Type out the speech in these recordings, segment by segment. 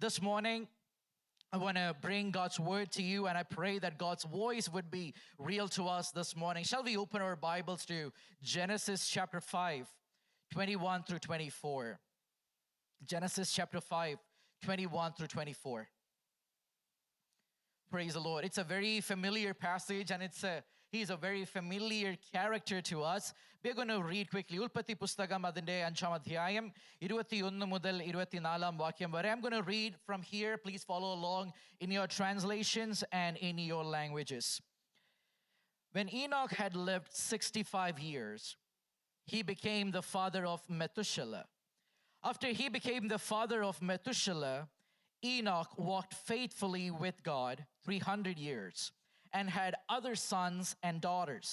This morning, I want to bring God's word to you, and I pray that God's voice would be real to us this morning. Shall we open our Bibles to Genesis chapter 5, 21 through 24? Genesis chapter 5, 21 through 24. Praise the Lord. It's a very familiar passage, and he's a very familiar character to us. We're going to read quickly. ഉൽപ്പത്തി പുസ്തകം അതിന്റെ 5-ാം അധ്യായം 21 മുതൽ 24-ാം വാക്യം വരെ. I'm going to read from here. Please follow along in your translations and in your languages. When Enoch had lived 65 years, he became the father of Methuselah. After he became the father of Methuselah, Enoch walked faithfully with God 300 years and had other sons and daughters.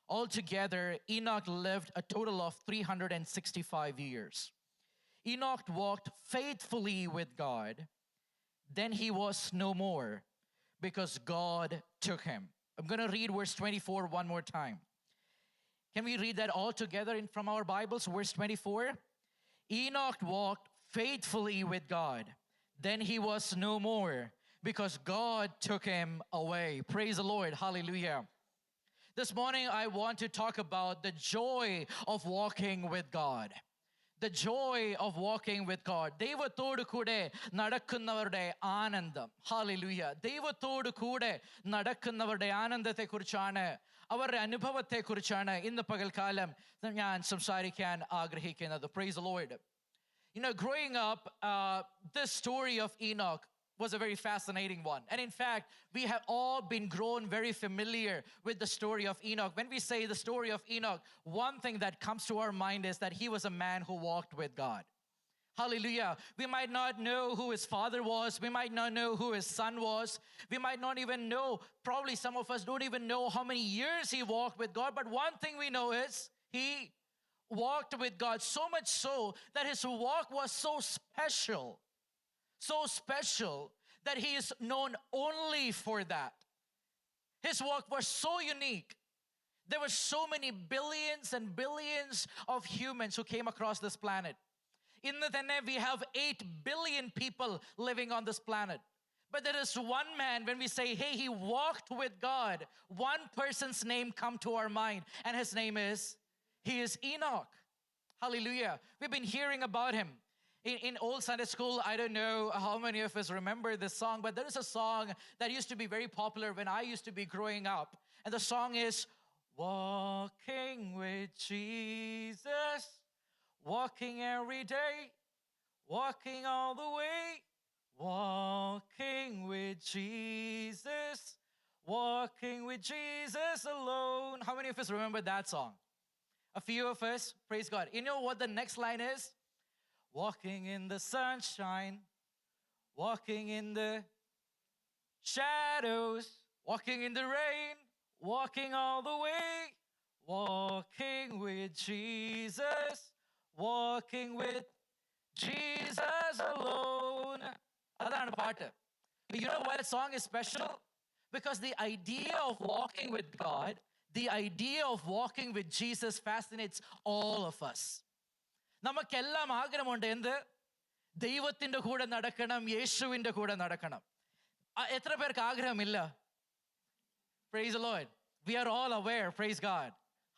Altogether, Enoch lived a total of 365 years. Enoch walked faithfully with God. Then he was no more because God took him. I'm going to read verse 24 one more time. Can we read that all together from our Bibles? Verse 24. Enoch walked faithfully with God. Then he was no more because God took him away. Praise the Lord. Hallelujah. This morning, I want to talk about the joy of walking with God. The joy of walking with God. ദൈവത്തോട് കൂടെ നടക്കുന്നവരുടെ ആനന്ദം. Hallelujah. ദൈവത്തോട് കൂടെ നടക്കുന്നവരുടെ ആനന്ദത്തെക്കുറിച്ചാണ്, അവരുടെ അനുഭവത്തെക്കുറിച്ചാണ് ഇന്ന് പകൽക്കാലം ഞാൻ സംസാരിക്കാൻ ആഗ്രഹിക്കുന്നത്. Praise the Lord. You know, growing up, this story of Enoch was a very fascinating one. And in fact, we have all been grown very familiar with the story of Enoch. When we say the story of Enoch, one thing that comes to our mind is that he was a man who walked with God. Hallelujah. We might not know who his father was. We might not know who his son was. We might not even know, probably some of us don't even know how many years he walked with God. But one thing we know is he walked with God, so much so that his walk was so special that he is known only for that. His walk was so unique. There were so many billions and billions of humans who came across this planet. Innu thanne we have 8 billion people living on this planet. But there is one man, when we say, hey, he walked with God, one person's name come to our mind, and his name is Enoch. Hallelujah. We've been hearing about him. In old Sunday school, I don't know how many of us remember this song, but there is a song that used to be very popular when I used to be growing up. And the song is, walking with Jesus, walking every day, walking all the way, walking with Jesus, walking with Jesus alone. How many of us remember that song? A few of us, praise God. You know what the next line is? Walking in the sunshine, walking in the shadows, walking in the rain, walking all the way, walking with Jesus, walking with Jesus alone. Adana paattu. You know why the song is special? Because the idea of walking with God, the idea of walking with Jesus fascinates all of us. നമുക്കെല്ലാം ആഗ്രഹമുണ്ട് എന്ത്? ദൈവത്തിൻ്റെ കൂടെ നടക്കണം, യേശുവിൻ്റെ കൂടെ നടക്കണം. എത്ര പേർക്ക് ആഗ്രഹമില്ല? Praise the Lord. We are all aware, praise God.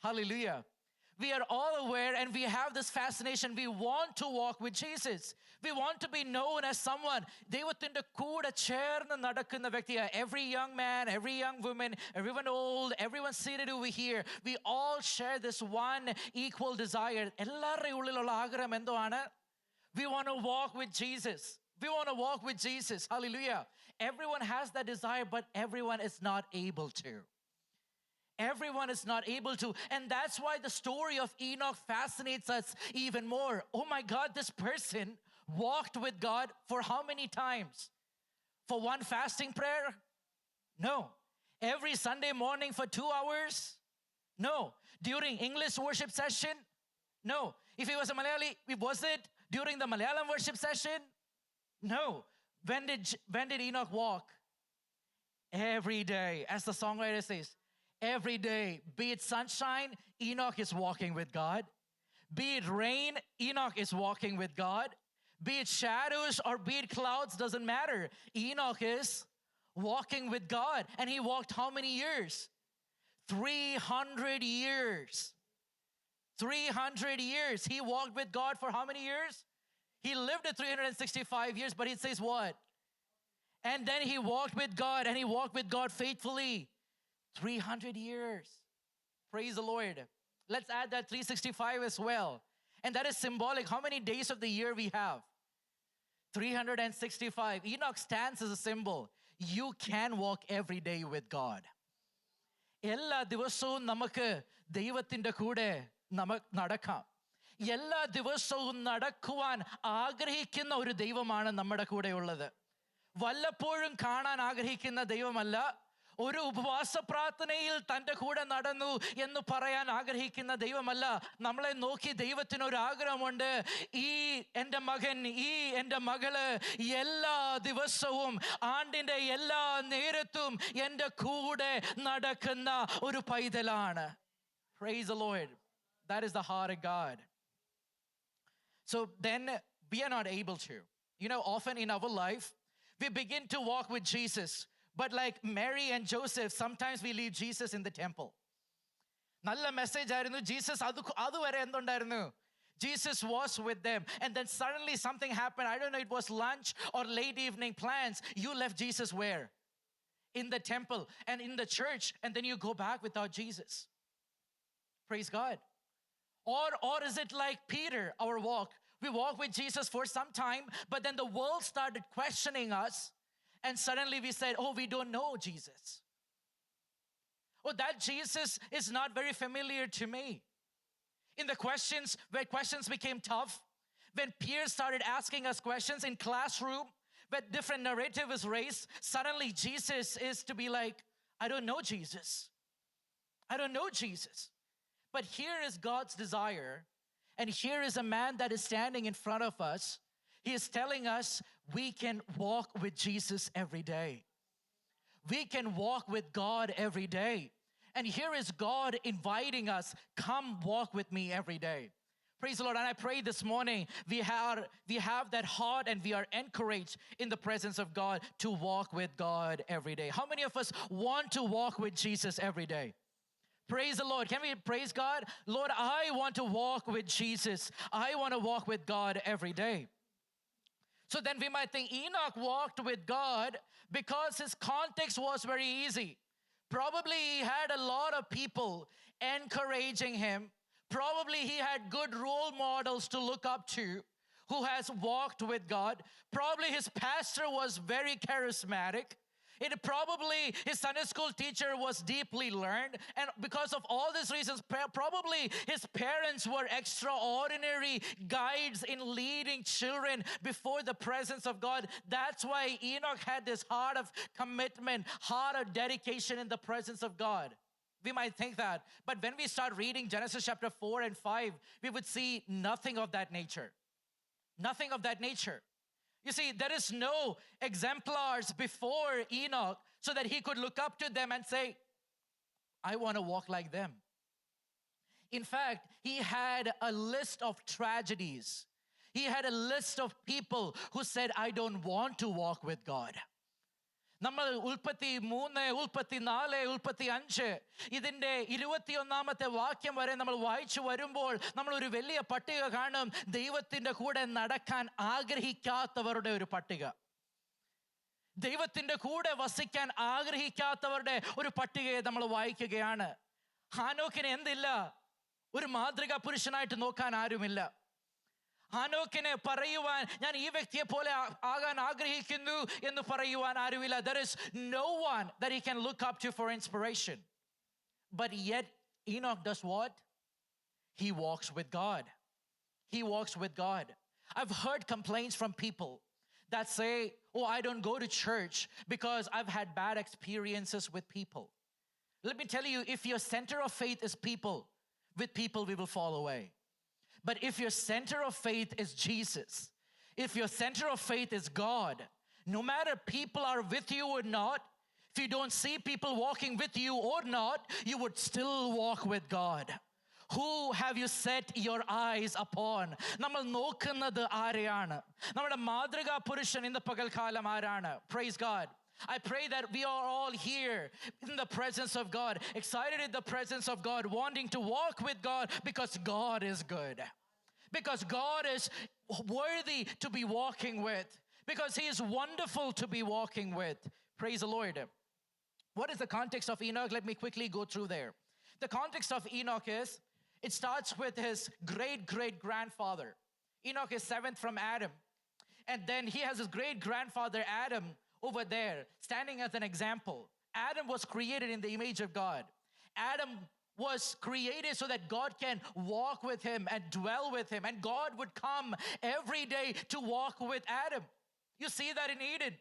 Hallelujah. We are all aware and we have this fascination. We want to walk with Jesus. We want to be known as someone. ദൈവത്തിൻ്റെ കൂടെ ചേർന്ന് നടക്കുന്ന വ്യക്തിയാണ്. Every young man, every young woman, everyone old, everyone seated over here. We all share this one equal desire. എല്ലാവരുടെയും ഉള്ളിലുള്ള ആഗ്രഹം എന്താണ്? We want to walk with Jesus. We want to walk with Jesus. Hallelujah. Everyone has that desire, but everyone is not able to. Everyone is not able to. And that's why the story of Enoch fascinates us even more. Oh my God, this person walked with God for how many times? For one fasting prayer? No. Every Sunday morning for 2 hours? No. During English worship session? No. If he was a Malayali, was it during the Malayalam worship session? No. When did Enoch walk? Every day. As the songwriter says, every day, be it sunshine, Enoch is walking with God. Be it rain, Enoch is walking with God. Be it shadows or be it clouds, doesn't matter. Enoch is walking with God. And he walked how many years? 300 years. 300 years. He walked with God for how many years? He lived at 365 years, but it says what? And then he walked with God, and he walked with God faithfully 300 years. Praise the Lord. Let's add that 365 as well. And that is symbolic. How many days of the year we have? 365. Enoch stands as a symbol. You can walk every day with God. എല്ലാ ദിവസവും നമുക്ക് ദൈവത്തിൻ്റെ കൂടെ നടക്കാം. എല്ലാ ദിവസവും നടക്കുവാൻ ആഗ്രഹിക്കുന്ന ഒരു ദൈവമാണ് നമ്മുടെ കൂടെ ഉള്ളത്. വല്ലപ്പോഴും കാണാൻ ആഗ്രഹിക്കുന്ന ദൈവമല്ല. ഒരു ഉപവാസ പ്രാർത്ഥനയിൽ തൻ്റെ കൂടെ നടന്നു എന്ന് പറയാൻ ആഗ്രഹിക്കുന്ന ദൈവമല്ല. നമ്മളെ നോക്കി ദൈവത്തിന് ഒരു ആഗ്രഹമുണ്ട്. ഈ എൻ്റെ മകൻ, ഈ എൻ്റെ മകള് എല്ലാ ദിവസവും ആണ്ടിൻ്റെ എല്ലാ നേരത്തും എൻ്റെ കൂടെ നടക്കുന്ന ഒരു പൈതലാണ്. Praise the Lord. That is the heart of God. So then we are not able to. You know, often in our life, we begin to walk with Jesus. But like Mary and Joseph, sometimes we leave Jesus in the temple. Nalla message aayirunnu. Jesus adu vare endundairunnu. Jesus was with them. And then suddenly something happened. I don't know, it was lunch or late evening plans. You left Jesus where? In the temple and in the church. And then you go back without Jesus. Praise God. Or is it like Peter, our walk? We walk with Jesus for some time, but then the world started questioning us. And suddenly we said, oh, we don't know Jesus. Oh, that Jesus is not very familiar to me. In the questions, where questions became tough, when peers started asking us questions in classroom, when different narrative is raised, suddenly Jesus is to be like, I don't know Jesus. I don't know Jesus. But here is God's desire, and here is a man that is standing in front of us. He is telling us we can walk with Jesus every day. We can walk with God every day. And here is God inviting us, come walk with me every day. Praise the Lord. And I pray this morning we have that heart and we are encouraged in the presence of God to walk with God every day. How many of us want to walk with Jesus every day? Praise the Lord. Can we praise God? Lord, I want to walk with Jesus. I want to walk with God every day. So then we might think Enoch walked with God because his context was very easy. Probably he had a lot of people encouraging him. Probably he had good role models to look up to who has walked with God. Probably his pastor was very charismatic. Probably his Sunday school teacher was deeply learned. And because of all these reasons, probably his parents were extraordinary guides in leading children before the presence of God. That's why Enoch had this heart of commitment, heart of dedication in the presence of God. We might think that. But when we start reading Genesis chapter 4 and 5, we would see nothing of that nature. Nothing of that nature. You see, there is no exemplars before Enoch so that he could look up to them and say, I want to walk like them. In fact, he had a list of tragedies. He had a list of people who said, I don't want to walk with God. നമ്മൾ ഉൽപ്പത്തി 3, ഉൽപ്പത്തി 4, ഉൽപ്പത്തി 5 ഇതിൻ്റെ 21-ാമത്തെ വാക്യം വരെ നമ്മൾ വായിച്ചു വരുമ്പോൾ നമ്മൾ ഒരു വലിയ പട്ടിക കാണും. ദൈവത്തിൻ്റെ കൂടെ നടക്കാൻ ആഗ്രഹിക്കാത്തവരുടെ ഒരു പട്ടിക. ദൈവത്തിൻ്റെ കൂടെ വസിക്കാൻ ആഗ്രഹിക്കാത്തവരുടെ ഒരു പട്ടികയെ നമ്മൾ വായിക്കുകയാണ്. ഹാനോക്കിന് എന്തില്ല? ഒരു മാതൃകാ പുരുഷനായിട്ട് നോക്കാൻ ആരുമില്ല. ഹാനോക്കിനെ പറയുവാൻ ഞാൻ ഈ വ്യക്തിയെ പോലെ ആകാൻ ആഗ്രഹിക്കുന്നു എന്ന് പറയുവാൻ ആരുമില്ല. There is no one that he can look up to for inspiration. But yet Enoch does what? He walks with God. He walks with God. I've heard complaints from people that say, oh, I don't go to church because I've had bad experiences with people. Let me tell you, if your center of faith is people, with people we will fall away. But if your center of faith is Jesus, if your center of faith is God, no matter people are with you or not, if you don't see people walking with you or not, you would still walk with God. Who have you set your eyes upon? നമ്മൾ നോക്കുന്നത് ആരെയാണ്? നമ്മുടെ മാതൃകാ പുരുഷൻ ഇന്ന് പകൽക്കാലം ആരാണ്? Praise God. I pray that we are all here in the presence of God, excited in the presence of God, wanting to walk with God because God is good. Because God is worthy to be walking with. Because He is wonderful to be walking with. Praise the Lord. What is the context of Enoch? Let me quickly go through there. The context of Enoch is, it starts with his great-great-grandfather. Enoch is seventh from Adam. And then he has his great-grandfather Adam over there, standing as an example. Adam was created in the image of God. Adam was created so that God can walk with him and dwell with him. And God would come every day to walk with Adam. You see that in Eden.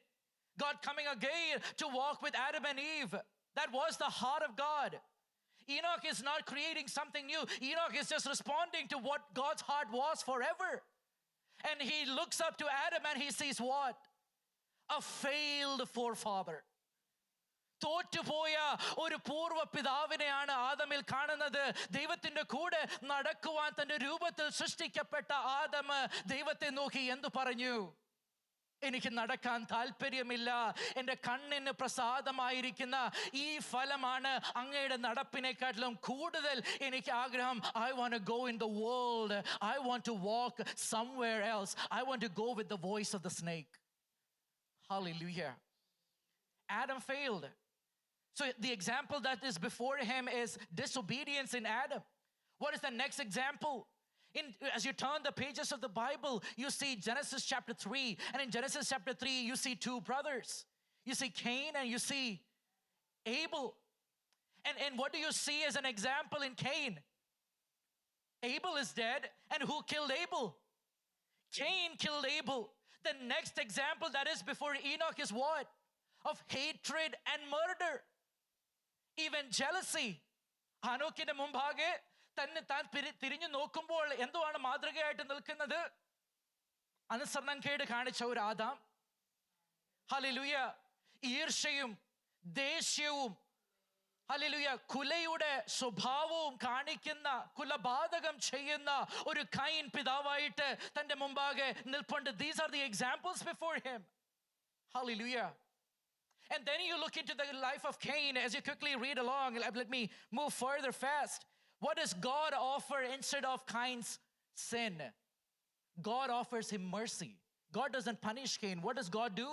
God coming again to walk with Adam and Eve. That was the heart of God. Enoch is not creating something new. Enoch is just responding to what God's heart was forever. And he looks up to Adam and he sees what? A failed forefather. തോറ്റുപോയ ഒരു പൂർവ്വ പിതാവിനെയാണ് ആദമിൽ കാണുന്നത്. ദൈവത്തിന്റെ കൂടെ നടക്കുവാൻ തന്റെ രൂപത്തിൽ സൃഷ്ടിക്കപ്പെട്ട ആദം ദൈവത്തെ നോക്കി എന്തു പറഞ്ഞു? എനിക്ക് നടക്കാൻ താല്പര്യമില്ല. എൻ്റെ കണ്ണിന് പ്രസാദമായിരിക്കുന്ന ഈ ഫലമാണ് അങ്ങയുടെ നടപ്പിനെക്കാട്ടിലും കൂടുതൽ എനിക്ക് ആഗ്രഹം. I want to go in the world. I want to walk somewhere else. I want to go with the voice of the snake. Hallelujah. Adam failed. So the example that is before him is disobedience in Adam. What is the next example? As you turn the pages of the Bible, you see Genesis chapter 3. And in Genesis chapter 3, you see two brothers. You see Cain and you see Abel. And what do you see as an example in Cain? Abel is dead. And who killed Abel? Cain killed Abel. The next example that is before Enoch is what? Of hatred and murder. Even jealousy. ഹാനോക്കിന്റെ മുമ്പാകെ തന്നെ താൻ തിരിഞ്ഞു നോക്കുമ്പോൾ എന്തുവാണ് മാതൃകയായിട്ട് നിൽക്കുന്നത്? അനുസരണക്കേട് കാണിച്ച ഒരു ആദാം. ഹല്ലേലൂയ. ഈർഷ്യയും ദേഷ്യവും ഹല്ലേലൂയ കുലയുടെ സ്വഭാവവും കാണിക്കുന്ന, കുലപാതകം ചെയ്യുന്ന ഒരു കൈൻ പിതാവായിട്ട് തന്റെ മുമ്പാകെ നിൽപ്പുണ്ട്. These are the examples before him. Hallelujah. And then you look into the life of Cain as you quickly read along. Let me move further fast. What does God offer instead of Cain's sin? God offers him mercy. God doesn't punish Cain. What does God do?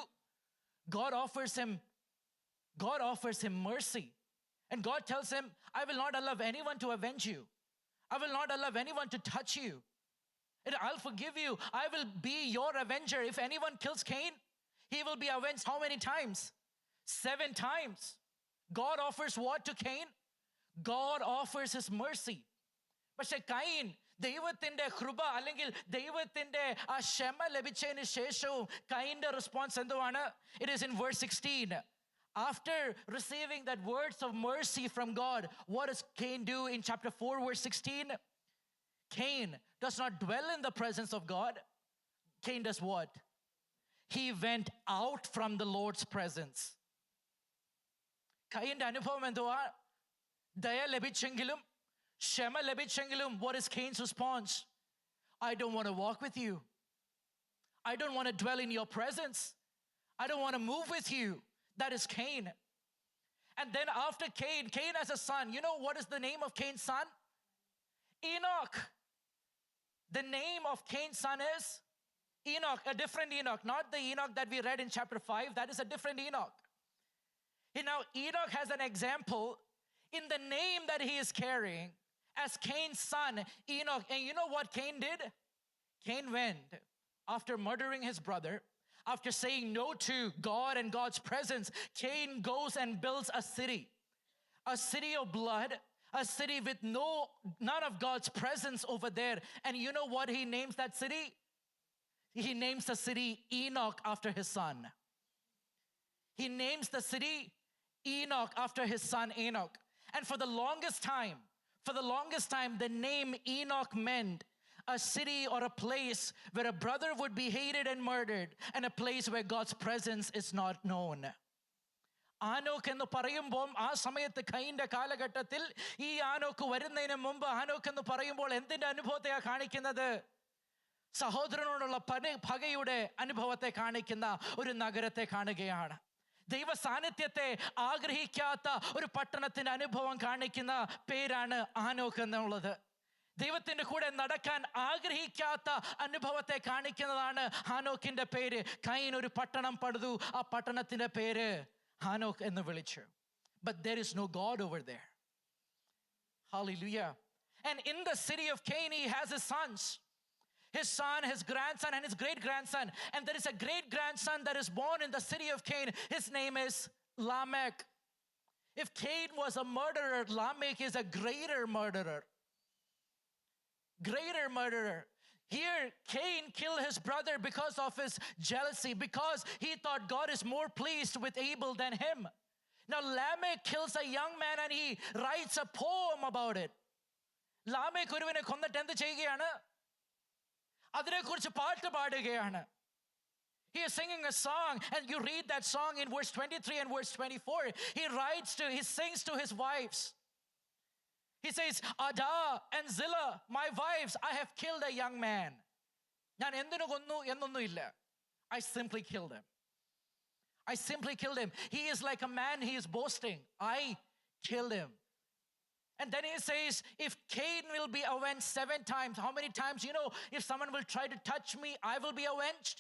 God offers him mercy. And God tells him, I will not allow anyone to avenge you. I will not allow anyone to touch you. And I'll forgive you. I will be your avenger. If anyone kills Cain, he will be avenged how many times? 7 times. God offers what to Cain? God offers his mercy. പക്ഷെ Kine ദൈവത്തിന്റെ കൃപ അല്ലെങ്കിൽ ദൈവത്തിന്റെ ആ ക്ഷമ ലഭിച്ചതിന് ശേഷവും കൈന്റെ response എന്തുവാണ്? It is in verse 16. After receiving that words of mercy from God, what does Cain do in chapter 4 verse 16? Cain does not dwell in the presence of God. Cain does what? He went out from the Lord's presence. കൈന്റെ അനുഭവം എന്തുവാ? ദയ ലഭിച്ചെങ്കിലും ക്ഷമ ലഭിച്ചെങ്കിലും what is Cain's response? I don't want to walk with you. I don't want to dwell in your presence. I don't want to move with you. That is Cain. And then after Cain has a son. You know what is the name of Cain's son? Enoch. The name of Cain's son is Enoch, a different Enoch, not the Enoch that we read in chapter 5. That is a different Enoch. And now Enoch has an example in the name that he is carrying as Cain's son, Enoch. And you know what Cain did? Cain went after murdering his brother, after saying no to God and God's presence. Cain goes and builds a city of blood, a city with none of God's presence over there. And you know what he names that city? He names the city Enoch after his son. He names the city Enoch after his son Enoch. And for the longest time, the name Enoch meant a city or a place where a brother would be hated and murdered, and a place where God's presence is not known. ആനോക്ക് എന്ന് പറയുമ്പോൾ ആ സമയത്ത് കൈൻ്റെ കാലഘട്ടത്തിൽ ഈ ആനോക്ക് വരുന്നതിന് മുമ്പ് ആനോക്ക് എന്ന് പറയുമ്പോൾ എന്തിൻ്റെ അനുഭവത്തെയാണ് കാണിക്കുന്നത്? സഹോദരനോടുള്ള പകയുടെ അനുഭവത്തെ കാണിക്കുന്ന ഒരു നഗരത്തെ കാണുകയാണ്. ദൈവ സാന്നിധ്യത്തെ ആഗ്രഹിക്കാത്ത ഒരു പട്ടണത്തിന്റെ അനുഭവം കാണിക്കുന്ന പേരാണ് ആനോക്ക് എന്നുള്ളത്. ദൈവത്തിന്റെ കൂടെ നടക്കാൻ ആഗ്രഹിക്കാത്ത അനുഭവത്തെ കാണിക്കുന്നതാണ് ഹാനോക്കിന്റെ പേര്. കൈൻ ഒരു പട്ടണം പണിതു, ആ പട്ടണത്തിന്റെ പേര് ഹാനോക്ക് എന്ന് വിളിച്ചു. But there is no God over there. Hallelujah. And in the city of Cain, he has his sons. His son, his grandson, and his great-grandson. And there is a great-grandson that is born in the city of Cain. His name is Lamech. If Cain was a murderer, Lamech is a greater murderer. Greater murderer. Here, Cain killed his brother because of his jealousy, because he thought God is more pleased with Abel than him. Now, Lamech kills a young man and he writes a poem about it. Lamech ഒരുവനെ കൊന്നിട്ട് എന്ത് ചെയ്യുകയാണ്? അതിനെക്കുറിച്ച് പാട്ട് പാടുകയാണ്. He is singing a song, and you read that song in verse 23 and verse 24. He sings to his wives. He says, Adah and Zillah, my wives, I have killed a young man. ഞാൻ എന്തിനു കൊന്നു എന്നൊന്നും ഇല്ല. I simply killed him. I simply killed him. He is like a man, he is boasting. I killed him. And then he says, if Cain will be avenged 7 times, how many times? You know, if someone will try to touch me, I will be avenged.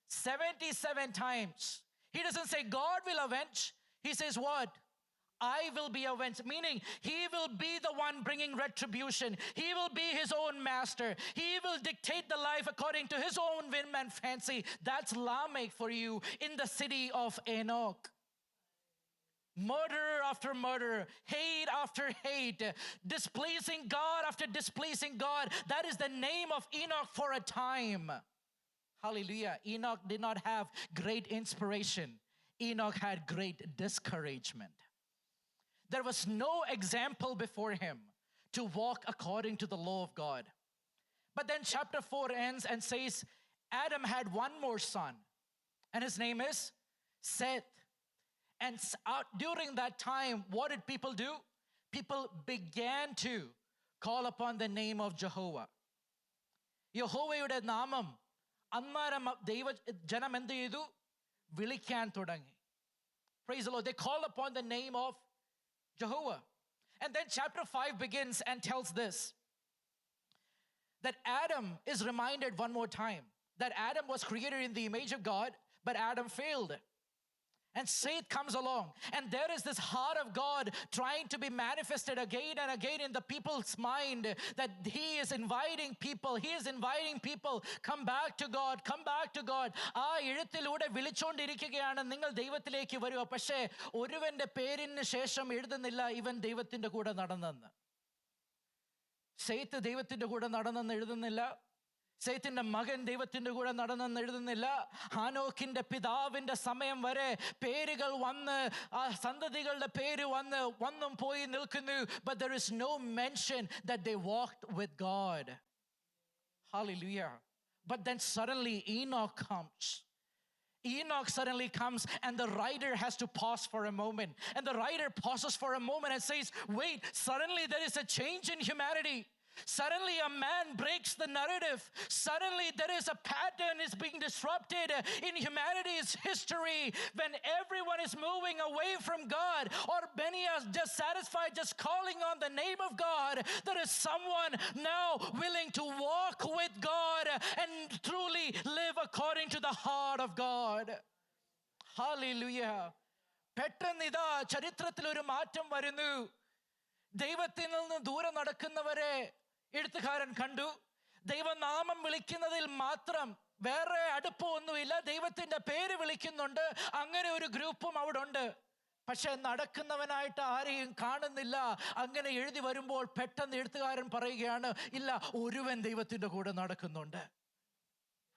77 times. He doesn't say God will avenge. He says what? I will be avenged. Meaning, he will be the one bringing retribution. He will be his own master. He will dictate the life according to his own whim and fancy. That's Lamech for you in the city of Enoch. Murderer after murderer, hate after hate, displeasing God after displeasing God. That is the name of Enoch for a time. Hallelujah. Enoch did not have great inspiration. Enoch had great discouragement. There was no example before him to walk according to the law of God. But then chapter 4 ends and says, Adam had one more son, and his name is Seth. And during that time, what did people do? People began to call upon the name of Jehovah. യഹോവയുടെ നാമം അന്നേരം ജനം എന്ത് ചെയ്തു? വിളിക്കാൻ തുടങ്ങി. Praise the Lord. They call upon the name of Jehovah. And then chapter 5 begins and tells this, that Adam is reminded one more time that Adam was created in the image of God, but Adam failed. And Seth comes along, and there is this heart of God trying to be manifested again and again in the people's mind, that he is inviting people, come back to God, come back to God. ആ എഴുത്തിലൂടെ വിളിച്ചുകൊണ്ടിരിക്കുകയാണ്, നിങ്ങൾ ദൈവത്തിലേക്ക് വരിക. പക്ഷേ ഒരുവന്റെ പേരിന് ശേഷം എഴുതുന്നില്ല ഇവൻ ദൈവത്തിന്റെ കൂടെ നടന്നെന്ന്. സെയ്ത്ത് ദൈവത്തിന്റെ കൂടെ നടന്നെന്ന് എഴുതുന്നില്ല. സെയ്ത്തിന്റെ മകൻ ദൈവത്തിന്റെ കൂടെ നടന്നെന്ന് എഴുതുന്നില്ല. ഹാനോക്കിന്റെ പിതാവിന്റെ സമയം വരെ പേരുകൾ വന്ന്, ആ സന്തതികളുടെ പേര് വന്നും പോയി നിൽക്കുന്നു. But there is no mention that they walked with God. Hallelujah. But then suddenly Enoch comes. Enoch suddenly comes, and the writer has to pause for a moment. And the writer pauses for a moment and says, wait, suddenly there is a change in humanity. Suddenly a man breaks the narrative. Suddenly there is a pattern is being disrupted in humanity's history. When everyone is moving away from God, or many are just satisfied just calling on the name of God, there is someone now willing to walk with God and truly live according to the heart of God. Hallelujah. പെട്ടെന്ന് ഇതാ ചരിത്രത്തിൽ ഒരു മാറ്റം വരുന്നു. ദൈവത്തിൽ നിന്ന് ദൂരെ നടക്കുന്നവരെ എഴുത്തുകാരൻ കണ്ടു. ദൈവനാമം വിളിക്കുന്നതിൽ മാത്രം വേറെ അടുപ്പമൊന്നുമില്ല, ദൈവത്തിന്റെ പേര് വിളിക്കുന്നുണ്ട്. അങ്ങനെ ഒരു ഗ്രൂപ്പും അവിടെ ഉണ്ട്. പക്ഷെ നടക്കുന്നവനായിട്ട് ആരെയും കാണുന്നില്ല. അങ്ങനെ എഴുതി വരുമ്പോൾ പെട്ടെന്ന് എഴുത്തുകാരൻ പറയുകയാണ്, ഇല്ല, ഒരുവൻ ദൈവത്തിന്റെ കൂടെ നടക്കുന്നുണ്ട്.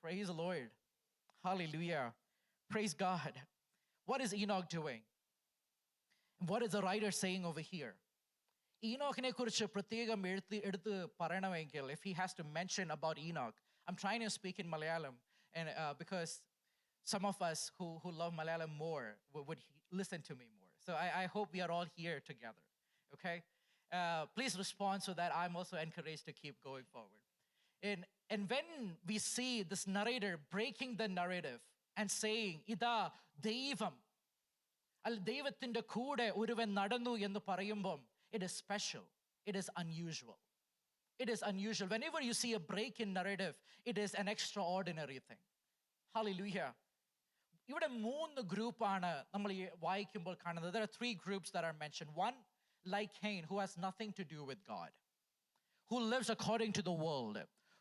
Praise the Lord. Hallelujah. Praise God. What is Enoch doing? What is the writer saying over here? Enochനെ കുറിച്ച് പ്രത്യേകം എടുത്ത് പറയണമെങ്കിൽ, if he has to mention about Enoch, I'm trying to speak in Malayalam, and because some of us who love Malayalam more would listen to me more. So I hope we are all here together, okay? Please respond so that I'm also encouraged to keep going forward. And when we see this narrator breaking the narrative and saying, Ida Devam, al Devathinte Kude Uruvan Nadanu ennu parayumbom, it is special, it is unusual. It is unusual. Whenever you see a break in narrative, it is an extraordinary thing. Hallelujah. ഇവിടെ 3 ഗ്രൂപ്പാണ് നമ്മൾ വായിക്കുമ്പോൾ കാണുന്നത്. There are 3 groups that are mentioned. One, like Cain, who has nothing to do with God, who lives according to the world,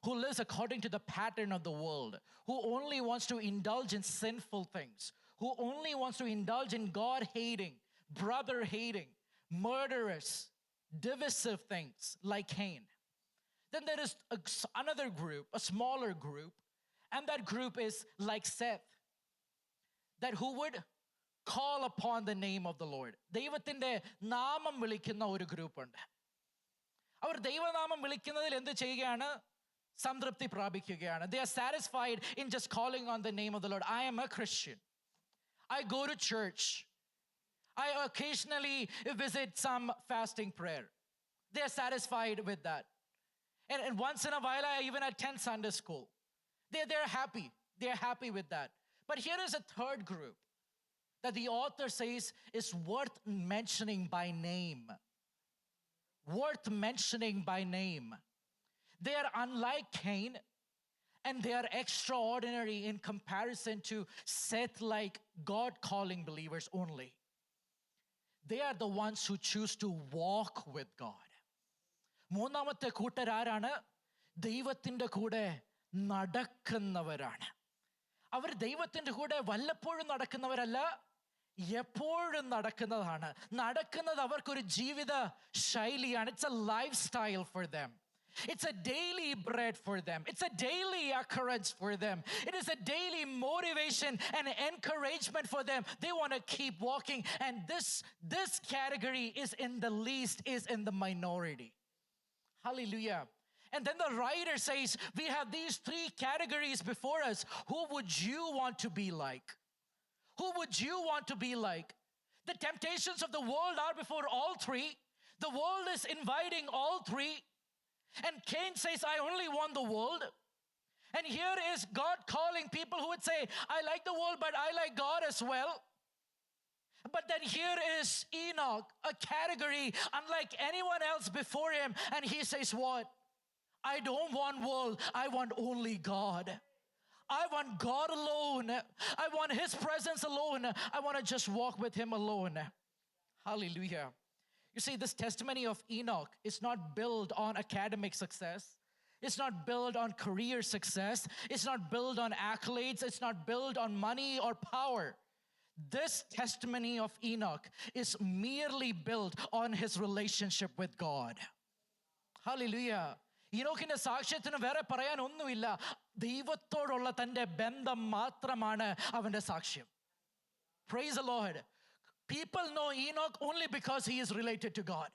who lives according to the pattern of the world, who only wants to indulge in sinful things, who only wants to indulge in God-hating, brother-hating, murderous, divisive things like Cain. Then there is another group, a smaller group, and that group is like Seth, that who would call upon the name of the Lord. ദൈവത്തിന്റെ നാമം വിളിക്കുന്ന ഒരു group ഉണ്ട്. അവർ ദൈവനാമം വിളിക്കുന്നതിൽ എന്ത് ചെയ്യുകയാണ്? സംതൃപ്തി പ്രാപിക്കുകയാണ്. They are satisfied in just calling on the name of the Lord. I am a Christian. I go to church. I occasionally visit some fasting prayer. They are satisfied with that. And once in a while, I even attend Sunday school. They're happy. They're happy with that. But here is a third group that the author says is worth mentioning by name. Worth mentioning by name. They are unlike Cain, and they are extraordinary in comparison to Seth-like God-calling believers only. They are the ones who choose to walk with God. മൂന്നാമത്തെ കൂട്ടരാരാണ്? ദൈവത്തിൻ്റെ കൂടെ നടക്കുന്നവരാണ്. അവർ ദൈവത്തിൻ്റെ കൂടെ വല്ലപ്പോഴും നടക്കുന്നവരല്ല, എപ്പോഴും നടക്കുന്നതാണ്. നടക്കുന്നത് അവർക്കൊരു ജീവിത ശൈലിയാണ്. It's a lifestyle for them. It's a daily bread for them. It's a daily occurrence for them. It is a daily motivation and encouragement for them. They want to keep walking. And this category is in the least, is in the minority. Hallelujah. And then the writer says, we have these 3 categories before us. Who would you want to be like? Who would you want to be like? The temptations of the world are before all 3. The world is inviting all 3. And Cain says, I only want the world. And here is God calling people who would say, I like the world, but I like God as well. But then here is Enoch, a category unlike anyone else before him. And he says what? I don't want world. I want only God. I want God alone. I want his presence alone. I want to just walk with him alone. Hallelujah. You see, this testimony of Enoch is not built on academic success. It's not built on career success. It's not built on accolades. It's not built on money or power. This testimony of Enoch is merely built on his relationship with God. Hallelujah. Enochന്റെ സാക്ഷ്യത്തിന് വേറെ പറയാൻ ഒന്നുമില്ല. ദൈവത്തോടുള്ള തൻ്റെ ബന്ധം മാത്രമാണ് അവൻ്റെ സാക്ഷ്യം. Praise the Lord. People know Enoch only because he is related to God.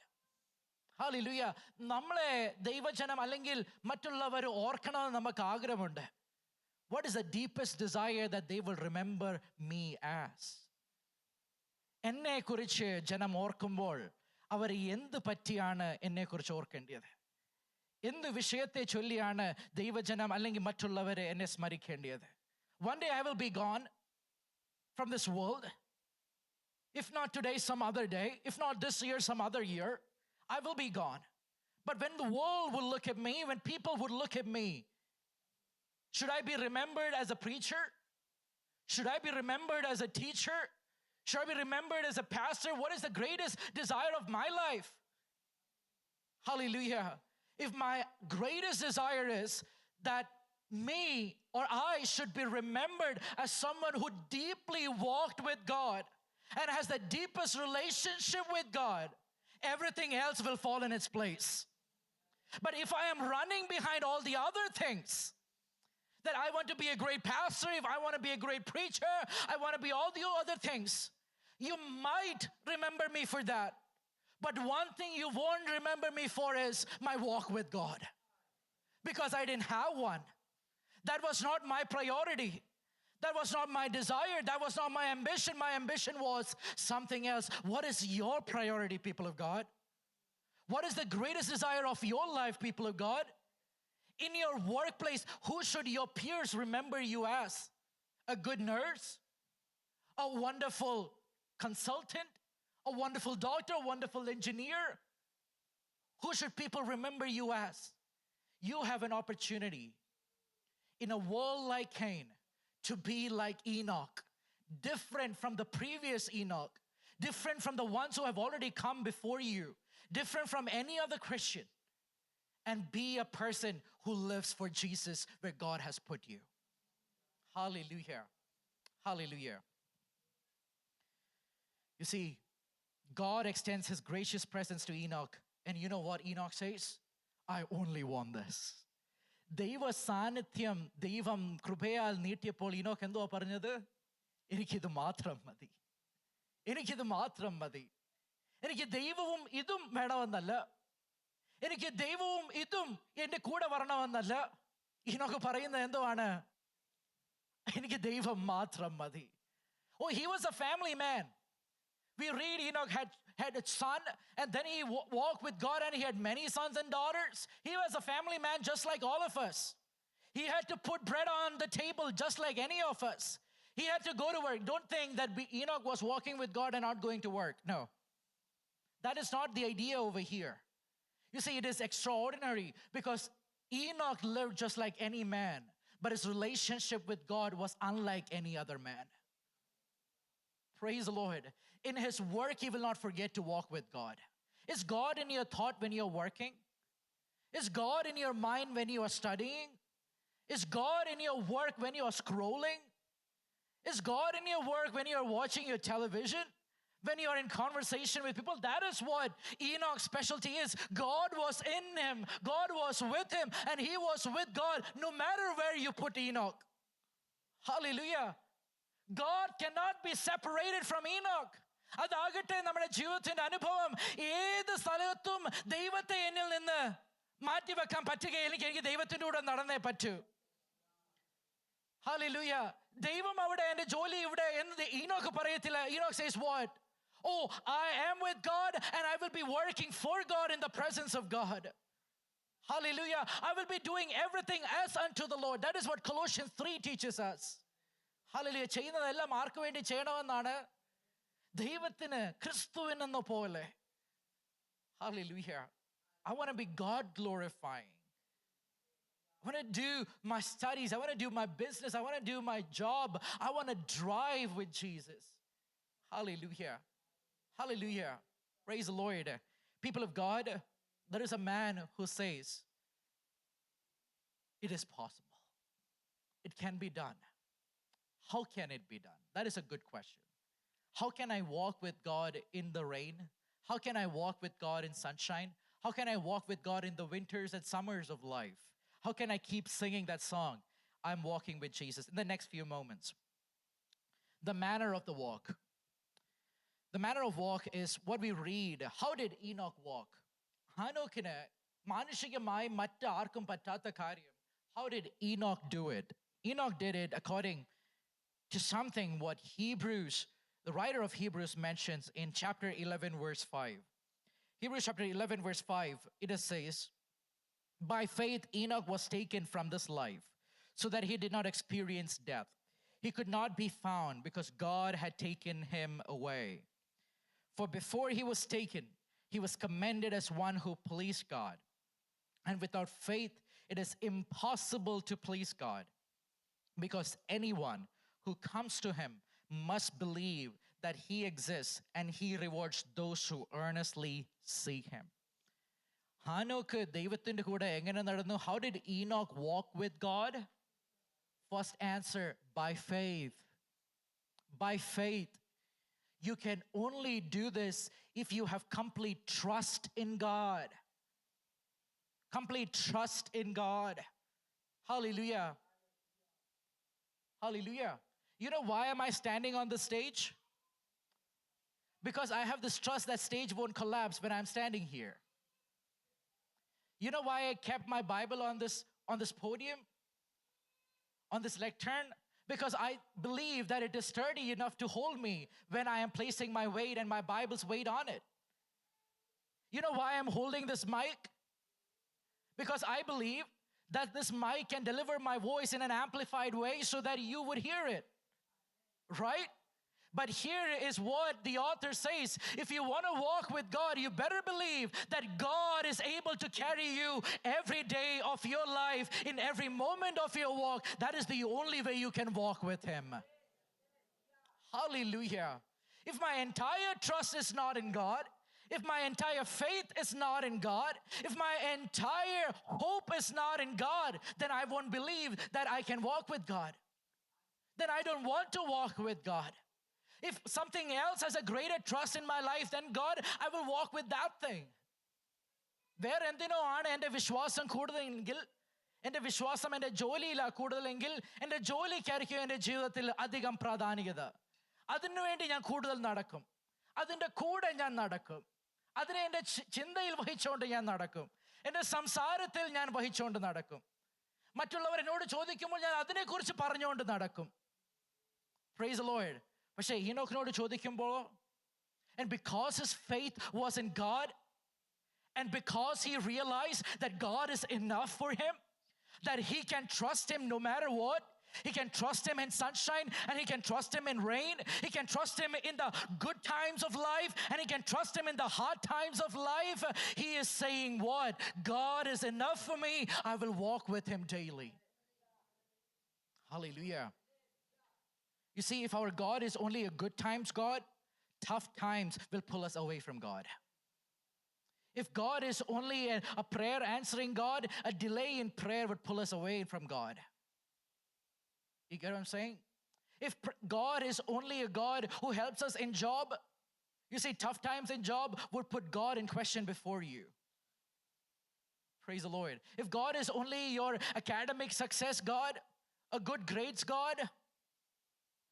Hallelujah. നമ്മളെ ദൈവജനം അല്ലെങ്കിൽ മറ്റുള്ളവർ ഓർക്കണമെന്ന് നമുക്ക് ആഗ്രഹമുണ്ട്. What is the deepest desire that they will remember me as? എന്നെ കുറിച്ച് ജനം ഓർക്കുമ്പോൾ അവർ എന്ത് പറ്റിയാണ് എന്നെ കുറിച്ച് ഓർക്കേണ്ടത്? എന്ത് വിഷയത്തെ ചൊല്ലിയാണ് ദൈവജനം അല്ലെങ്കിൽ മറ്റുള്ളവരെ എന്നെ സ്മരിക്കേണ്ടത്? One day I will be gone from this world. If not today, some other day. If not this year, some other year. I will be gone. But when the world will look at me, when people would look at me, should I be remembered as a preacher? Should I be remembered as a teacher? Should I be remembered as a pastor? What is the greatest desire of my life? Hallelujah. If my greatest desire is that me or I should be remembered as someone who deeply walked with God and has the deepest relationship with God, everything else will fall in its place. But if I am running behind all the other things, that I want to be a great pastor, if I want to be a great preacher, I want to be all the other things, you might remember me for that. But one thing you won't remember me for is my walk with God. Because I didn't have one. That was not my priority. That was not my desire. That was not my ambition. My ambition was something else. What is your priority, people of God? What is the greatest desire of your life, people of God? In your workplace, who should your peers remember you as? A good nurse? A wonderful consultant? A wonderful doctor? A wonderful engineer? Who should people remember you as? You have an opportunity in a world like Cain to be like Enoch, different from the previous Enoch, different from the ones who have already come before you, different from any other Christian, and be a person who lives for Jesus where God has put you. Hallelujah. Hallelujah. You see, God extends his gracious presence to Enoch. And you know what Enoch says? I only want this. ദൈവ സാന്നിധ്യം ദൈവം കൃപയാൽ നീട്ടിയപ്പോൾ ഈനോക്ക് എന്തുവാ പറഞ്ഞത്? എനിക്കിത് മാത്രം മതി, എനിക്കിത് മാത്രം മതി. എനിക്ക് ദൈവവും ഇതും വേണമെന്നല്ല, എനിക്ക് ദൈവവും ഇതും എൻ്റെ കൂടെ വരണമെന്നല്ല. ഈനോക്ക് പറയുന്നത് എന്തുവാണ്? എനിക്ക് ദൈവം മാത്രം മതി. Oh, he was a family man. We read Enoch had a son, and then he walked with God, and he had many sons and daughters. He was a family man just like all of us. He had to put bread on the table just like any of us. He had to go to work. Don't think that Enoch was walking with God and not going to work. No. That is not the idea over here. You see, it is extraordinary because Enoch lived just like any man, but his relationship with God was unlike any other man. Praise the Lord. In his work, he will not forget to walk with God. Is God in your thought when you're working? Is God in your mind when you are studying? Is God in your work when you are scrolling? Is God in your work when you are watching your television? When you are in conversation with people? That is what Enoch's specialty is. God was in him. God was with him. And he was with God no matter where you put Enoch. Hallelujah. God cannot be separated from Enoch. അതാകട്ടെ നമ്മുടെ ജീവിതത്തിന്റെ അനുഭവം. ഏത് സ്ഥലത്തും ദൈവത്തെ എന്നിൽ നിന്ന് മാറ്റിവെക്കാൻ പറ്റുകയില്ലെങ്കിൽ എനിക്ക് ദൈവത്തിന്റെ കൂടെ നടന്നേ പറ്റൂ. Hallelujah. ദൈവം അവിടെ, എൻ്റെ ജോലി ഇവിടെ എന്ന് ഈനോക്ക് പറയത്തില്ല. Enoch says what? Oh, I am with God and I will be working for God in the presence of God. Hallelujah. I will be doing everything as unto the Lord. That is what Colossians 3 teaches us. Hallelujah. ചെയ്യുന്നതെല്ലാം ആർക്ക് വേണ്ടി ചെയ്യണമെന്നാണ്? ദൈവത്തിന്, ക്രിസ്തുവിനെന്ന പോലെ. Hallelujah. I want to be God glorifying. I want to do my studies. I want to do my business. I want to do my job. I want to drive with Jesus. Hallelujah. Hallelujah. Praise the Lord. People of God, there is a man who says, it is possible. It can be done. How can it be done? That is a good question. How can I walk with God in the rain? How can I walk with God in sunshine? How can I walk with God in the winters and summers of life? How can I keep singing that song? I'm walking with Jesus. In the next few moments, the manner of the walk. The manner of walk is what we read. How did Enoch walk? ഹാനോക്കിന് മാനുഷികമായി മറ്റാർക്കും പറ്റാത്ത കാര്യം. How did Enoch do it? Enoch did it according to something what the writer of Hebrews mentions in chapter 11 verse 5. Hebrews chapter 11 verse 5, it says, by faith Enoch was taken from this life so that he did not experience death. He could not be found because God had taken him away. For before he was taken, he was commended as one who pleased God. And without faith, it is impossible to please God, because anyone who comes to him must believe that he exists and he rewards those who earnestly seek him. ഹാനോക്ക് ദൈവത്തിന്റെ കൂടെ എങ്ങനെ നടന്നു? How did Enoch walk with God? First answer, by faith. By faith. You can only do this if you have complete trust in God. Complete trust in God. Hallelujah. Hallelujah. You know why am I standing on the stage? Because I have this trust that stage won't collapse when I'm standing here. You know why I kept my Bible on this podium, on this lectern? because I believe that it is sturdy enough to hold me when I am placing my weight and my Bible's weight on it. You know why I'm holding this mic? Because I believe that this mic can deliver my voice in an amplified way so that you would hear it, right? But here is what the author says. If you want to walk with God, you better believe that God is able to carry you every day of your life, in every moment of your walk. That is the only way you can walk with Him. Hallelujah. If my entire trust is not in God, if my entire faith is not in God, if my entire hope is not in God, then I won't believe that I can walk with God. Then I don't want to walk with God. If something else has a greater trust in my life than God, I will walk with that thing. വേറെ എന്തിനോ ആണ് എൻ്റെ വിശ്വാസം കൂടുതലെങ്കിൽ, എൻ്റെ വിശ്വാസം എൻ്റെ ജോലിയിലാണ് കൂടുതലെങ്കിൽ, എൻ്റെ ജോലിക്കായിരിക്കും എൻ്റെ ജീവിതത്തിൽ അധികം പ്രാധാന്യത. അതിനുവേണ്ടി ഞാൻ കൂടുതൽ നടക്കും, അതിൻ്റെ കൂടെ ഞാൻ നടക്കും, അതിനെ എൻ്റെ ചിന്തയിൽ വഹിച്ചുകൊണ്ട് ഞാൻ നടക്കും, എൻ്റെ സംസാരത്തിൽ ഞാൻ വഹിച്ചുകൊണ്ട് നടക്കും. മറ്റുള്ളവർ എന്നോട് ചോദിക്കുമ്പോൾ ഞാൻ അതിനെക്കുറിച്ച് പറഞ്ഞുകൊണ്ട് നടക്കും. Praise the Lord. പക്ഷേ ഈനോക്കിനോട് ചോദിക്കുമ്പോൾ, and because his faith was in God, and because he realized that God is enough for him, that he can trust Him no matter what, he can trust Him in sunshine, and he can trust Him in rain, he can trust Him in the good times of life, and he can trust Him in the hard times of life. He is saying what? God is enough for me. I will walk with Him daily. Hallelujah. You see, if our God is only a good times God, tough times will pull us away from God. If God is only a prayer answering God, a delay in prayer would pull us away from God. You get what I'm saying? If God is only a God who helps us in job, you see, tough times in job would put God in question before you. Praise the Lord. If God is only your academic success God, a good grades God,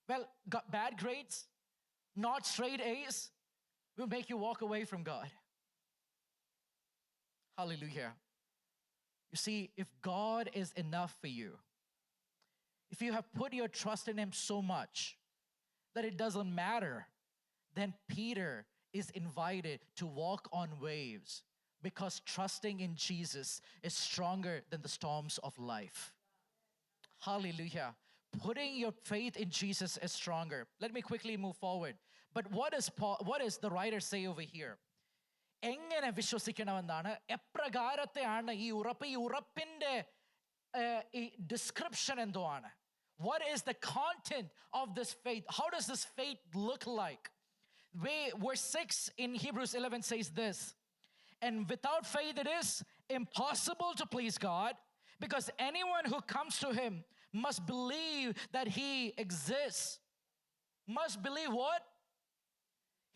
well, bad grades, not straight A's, will make you walk away from God. Hallelujah. You see, if God is enough for you, if you have put your trust in Him so much that it doesn't matter, then Peter is invited to walk on waves, because trusting in Jesus is stronger than the storms of life. Hallelujah. Putting your faith in Jesus is stronger. Let me quickly move forward. But what does the writer say over here? എങ്ങനെ വിശ്വസിക്കണമെന്നാണ്, എപ്രകാരത്തെയാണ് ഈ ഉറപ്പ്, ഈ ഉറപ്പിൻ്റെ ഈ description എന്തോ ആണ്. What is the content of this faith? How does this faith look like? Verse 6 in Hebrews 11 says this, and without faith it is impossible to please God, because anyone who comes to Him must believe that He exists. Must believe what?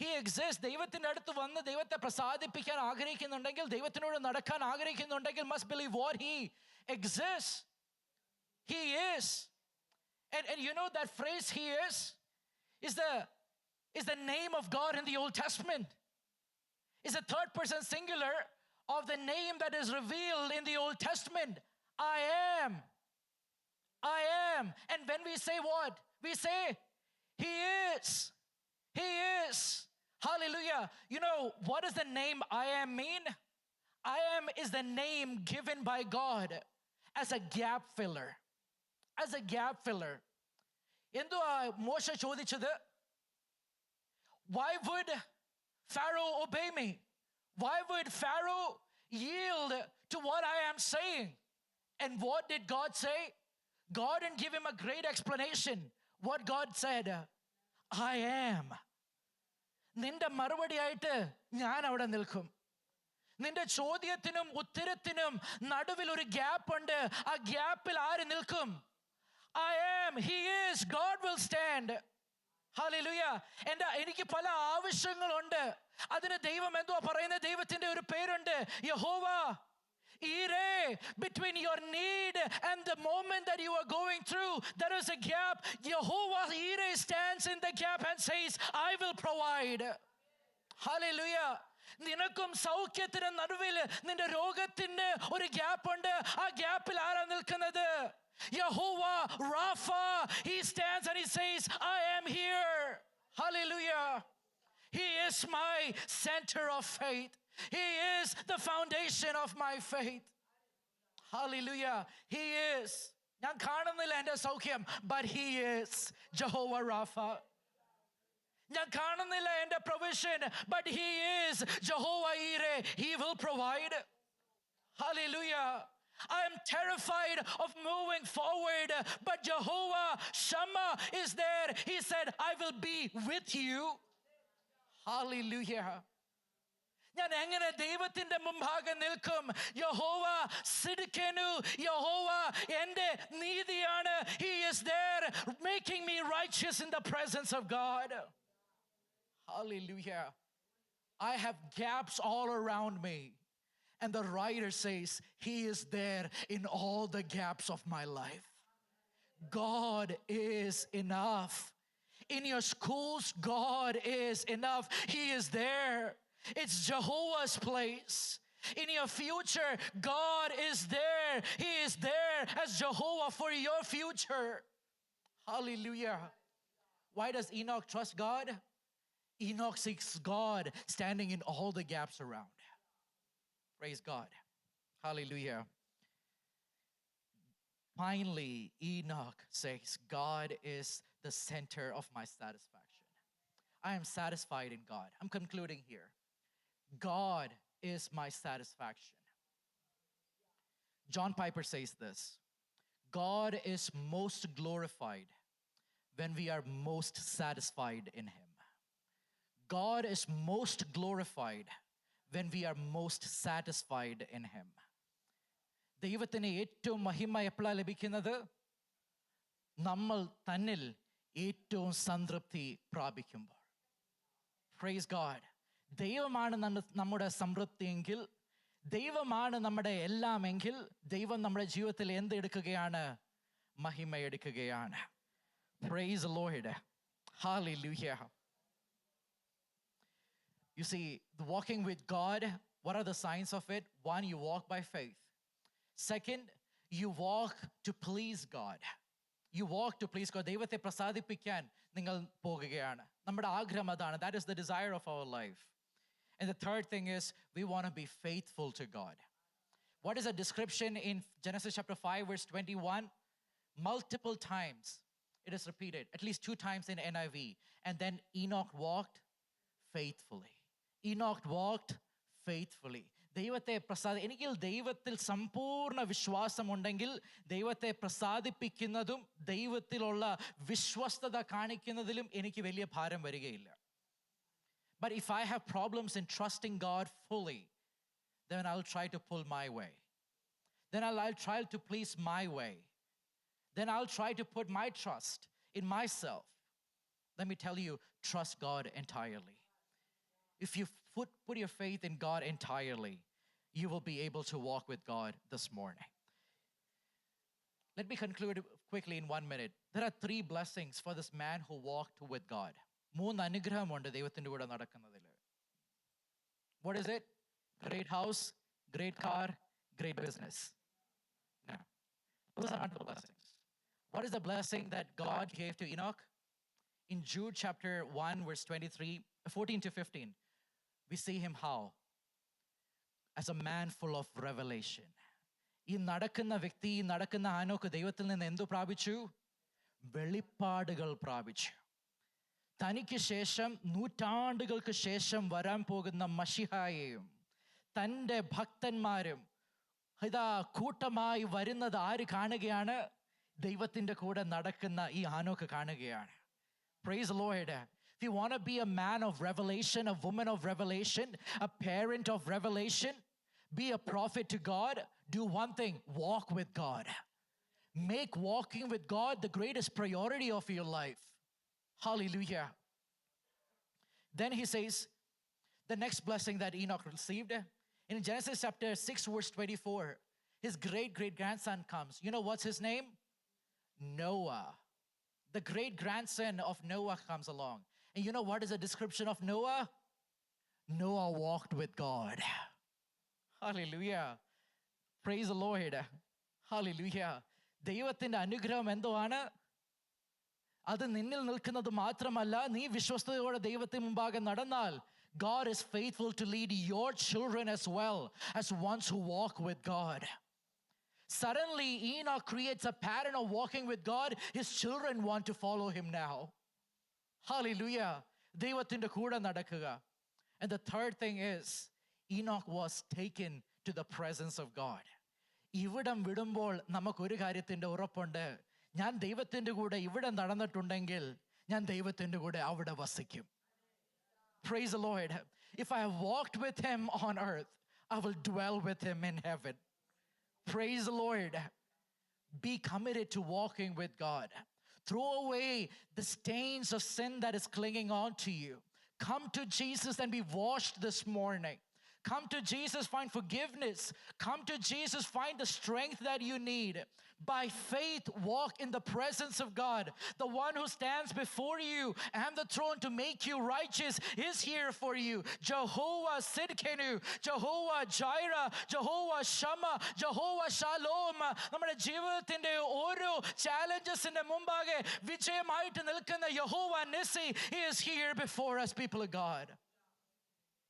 He exists. ദൈവത്തിൻ്റെ അടുത്ത് വന്ന് ദൈവത്തെ പ്രസാദിപ്പിക്കാൻ ആഗ്രഹിക്കുന്നുണ്ടെങ്കിൽ, ദൈവത്തിനോട് നടക്കാൻ ആഗ്രഹിക്കുന്നുണ്ടെങ്കിൽ, must believe what? He exists. He is. And you know that phrase, He is the name of God in the Old Testament. Is a third person singular of the name that is revealed in the Old Testament. I am. I am. And when we say what? We say, He is. He is. Hallelujah. You know, what does the name I am mean? I am is the name given by God as a gap filler. As a gap filler. എന്തുവാ മോശ ചോദിച്ചത്? Why would Pharaoh obey me? Why would Pharaoh yield to what I am saying? And what did God say? God didn't give him a great explanation. What God said, I am. നിന്റെ മറുപടിയായിട്ട് ഞാൻ അവിടെ നിൽക്കും. നിന്റെ ചോദ്യത്തിനും ഉത്തരത്തിനും നടുവിൽ ഒരു gap ഉണ്ട്. ആ ഗ്യാപ്പിൽ ആര് നിൽക്കും? I am. He is. God will stand. Hallelujah. എനിക്ക് പല ആവശ്യങ്ങളുണ്ട്. അതിന് ദൈവം എന്തുവാ പറയുന്നത്? ദൈവത്തിന്റെ ഒരു പേരുണ്ട്, യഹോവ Ire. Between your need and the moment that you are going through, there is a gap. Jehovah Ire stands in the gap and says, I will provide. Hallelujah. നിനക്കും സൗഖ്യത്തിന് നടുവിൽ നിന്റെ രോഗത്തിന് ഒരു ഗ്യാപ്പ് ഉണ്ട്. ആ ഗ്യാപ്പിൽ ആരാ നിൽക്കുന്നത്? Jehovah Rapha, he stands and he says, I am here. Hallelujah. He is my center of faith. He is the foundation of my faith. Hallelujah. He is. ഞാൻ കാണുന്നില്ല എൻ്റെ സൗഖ്യം, but he is Jehovah Rapha. ഞാൻ കാണുന്നില്ല എൻ്റെ provision, but he is Jehovah Jireh. He will provide. Hallelujah. I am terrified of moving forward, but Jehovah Shammah is there. He said, I will be with you. Hallelujah. ഞാൻ എങ്ങനെ ദൈവത്തിന്റെ മുമ്പാകെ നിൽക്കും? യഹോവ സിദ്കെനു, യഹോവ എൻ്റെ നീതിയാണ്. He is there making me righteous in the presence of God. Hallelujah. I have gaps all around me. And the writer says, he is there in all the gaps of my life. God is enough. In your schools, God is enough. He is there. It's Jehovah's place. In your future, God is there. He is there as Jehovah for your future. Hallelujah. Why does Enoch trust God? Enoch seeks God standing in all the gaps around. Praise God. Hallelujah. Finally, Enoch says, God is the center of my satisfaction. I am satisfied in God. I'm concluding here. God is my satisfaction. John Piper says this: God is most glorified when we are most satisfied in Him. God is most glorified when we are most satisfied in Him. ദൈവത്തിന് ഏറ്റവും മഹിമ എപ്പോഴാണ് ലഭിക്കുന്നത്? നമ്മൾ തന്നിൽ ഏറ്റവും സംതൃപ്തി പ്രാപിക്കുമ്പോൾ. Praise God. ദൈവമാണ് നമ്മുടെ സംതൃപ്തിയെങ്കിൽ, ദൈവമാണ് നമ്മുടെ എല്ലാമെങ്കിൽ, ദൈവം നമ്മുടെ ജീവിതത്തിൽ എന്തെടുക്കുകയാണ്? മഹിമ എടുക്കുകയാണ്. Praise the Lord. Hallelujah. You see, walking with God, what are the signs of it? One, you walk by faith. Second, you walk to please God. You walk to please God. ദൈവത്തെ പ്രസാദിപ്പിക്കാൻ നിങ്ങൾ പോകുകയാണ്. നമ്മുടെ ആഗ്രഹം അതാണ്. That is the desire of our life. And the third thing is, we want to be faithful to God. What is a description in Genesis chapter 5, verse 21? Multiple times it is repeated, at least 2 times in NIV. And then Enoch walked faithfully. Enoch walked faithfully. ദൈവത്തെ എനിക്ക് ദൈവത്തിൽ സമ്പൂർണ്ണ വിശ്വാസമുണ്ടെങ്കിൽ ദൈവത്തെ പ്രസാദിപ്പിക്കുന്നതും ദൈവത്തിലുള്ള വിശ്വസ്തത കാണിക്കുന്നതിലും എനിക്ക് വലിയ ഭാരം വരികയില്ല. But if I have problems in trusting God fully, then I'll try to pull my way. Then I'll try to please my way. Then I'll try to put my trust in myself. Let me tell you, trust God entirely. If you put your faith in God entirely, you will be able to walk with God this morning. Let me conclude quickly in 1 minute. There are 3 blessings for this man who walked with God. 3 അനുഗ്രഹമുണ്ട് ദൈവത്തിൻ്റെ കൂടെ നടക്കുന്നതിൽ. What is it? Great house, great car, great business. No. Those are not the blessings. What is the blessing that God gave to Enoch? In Jude chapter 1, verse 14 to 15, we see him how? As a man full of revelation. ഈ നടക്കുന്ന വ്യക്തി, നടക്കുന്ന ആനോക്ക് ദൈവത്തിൽ നിന്ന് എന്തു പ്രാപിച്ചു? വെളിപ്പാടുകൾ പ്രാപിച്ചു. തനിക്ക് ശേഷം, നൂറ്റാണ്ടുകൾക്ക് ശേഷം വരാൻ പോകുന്ന മശിഹായെയും തൻ്റെ ഭക്തന്മാരും ഇതാ കൂട്ടമായി വരുന്നത് ആര് കാണുകയാണ്? ദൈവത്തിൻ്റെ കൂടെ നടക്കുന്ന ഈ ആനോക്ക് കാണുകയാണ്. Praise the Lord. If you want to be a man of revelation, a woman of revelation, a parent of revelation, be a prophet to God, do one thing: walk with God. Make walking with God the greatest priority of your life. Hallelujah. Then he says, the next blessing that Enoch received, in Genesis chapter 6, verse 24, his great-great-grandson comes. You know what's his name? Noah. The great-grandson of Noah comes along. And you know what is the description of Noah? Noah walked with God. Hallelujah. Praise the Lord. Hallelujah. ദൈവത്തിൻ്റെ അനുഗ്രഹം എന്തുവാണ്? അത് നിന്നിൽ നിൽക്കുന്നത് മാത്രമല്ല, നീ വിശ്വസ്തയോടെ ദൈവത്തിന് മുമ്പാകെ നടന്നാൽ God is faithful to lead your children as well as ones who walk with God. Suddenly, Enoch creates a pattern of walking with God. His children want to follow him now. Hallelujah. ദൈവത്തിൻ്റെ കൂടെ നടക്കുക. And the third thing is, Enoch was taken to the presence of God. ഇവിടം വിടുമ്പോൾ നമുക്കൊരു കാര്യത്തിൻ്റെ ഉറപ്പുണ്ട്. ഞാൻ ദൈവത്തിൻ്റെ കൂടെ ഇവിടെ നടന്നിട്ടുണ്ടെങ്കിൽ ഞാൻ ദൈവത്തിൻ്റെ കൂടെ അവിടെ വസിക്കും. Praise the Lord. If I have walked with him on earth, I will dwell with him in heaven. Praise the Lord. Be committed to walking with God. Throw away the stains of sin that is clinging on to you. Come to Jesus and be washed this morning. Come to Jesus, find forgiveness. Come to Jesus, find the strength that you need. By faith, walk in the presence of God. The one who stands before you and the throne to make you righteous is here for you. Jehovah Sidkenu, Jehovah Jireh, Jehovah Shammah, Jehovah Shalom. നമ്മുടെ ജീവിതത്തിന്റെ ഓരോ ചാലഞ്ചസിന്റെ മുമ്പാകെ വിജയമായിട്ട് നിൽക്കുന്ന യഹോവ നിസി, he is here before us, people of God.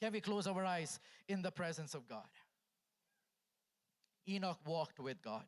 Can we close our eyes in the presence of God? Enoch walked with God.